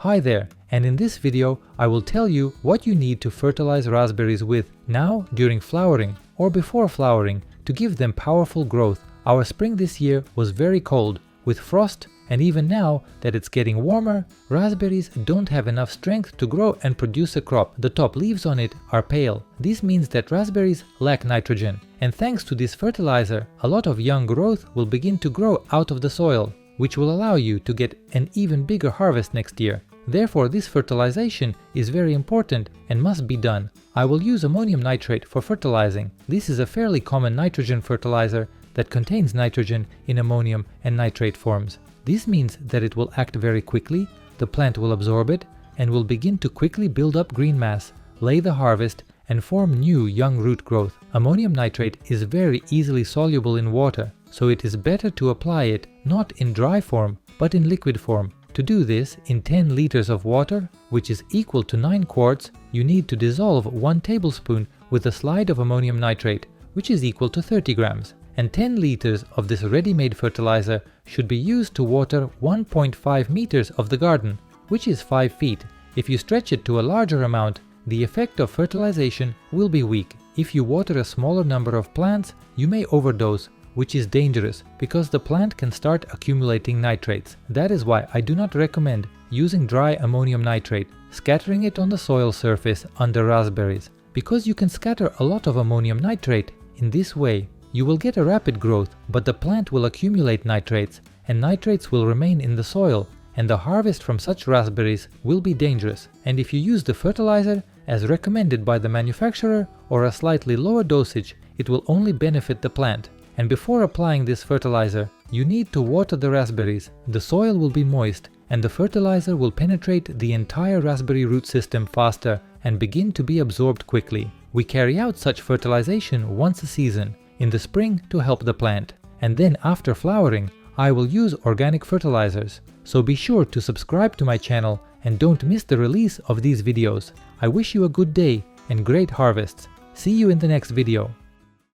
Hi there, and in this video I will tell you what you need to fertilize raspberries with now during flowering or before flowering to give them powerful growth. Our spring this year was very cold, with frost, and even now that it's getting warmer, raspberries don't have enough strength to grow and produce a crop. The top leaves on it are pale. This means that raspberries lack nitrogen, and thanks to this fertilizer, a lot of young growth will begin to grow out of the soil, which will allow you to get an even bigger harvest next year. Therefore, this fertilization is very important and must be done. I will use ammonium nitrate for fertilizing. This is a fairly common nitrogen fertilizer that contains nitrogen in ammonium and nitrate forms. This means that it will act very quickly, the plant will absorb it, and will begin to quickly build up green mass, lay the harvest, and form new young root growth. Ammonium nitrate is very easily soluble in water, so it is better to apply it not in dry form, but in liquid form. To do this, in 10 liters of water, which is equal to 9 quarts, you need to dissolve 1 tablespoon with a slide of ammonium nitrate, which is equal to 30 grams. And 10 liters of this ready-made fertilizer should be used to water 1.5 meters of the garden, which is 5 feet. If you stretch it to a larger amount, the effect of fertilization will be weak. If you water a smaller number of plants, you may overdose, which is dangerous because the plant can start accumulating nitrates. That is why I do not recommend using dry ammonium nitrate, scattering it on the soil surface under raspberries. Because you can scatter a lot of ammonium nitrate in this way, you will get a rapid growth, but the plant will accumulate nitrates, and nitrates will remain in the soil, and the harvest from such raspberries will be dangerous. And if you use the fertilizer as recommended by the manufacturer or a slightly lower dosage, it will only benefit the plant. And before applying this fertilizer, you need to water the raspberries. The soil will be moist, and the fertilizer will penetrate the entire raspberry root system faster and begin to be absorbed quickly. We carry out such fertilization once a season, in the spring to help the plant. And then after flowering, I will use organic fertilizers. So be sure to subscribe to my channel and don't miss the release of these videos. I wish you a good day and great harvests. See you in the next video.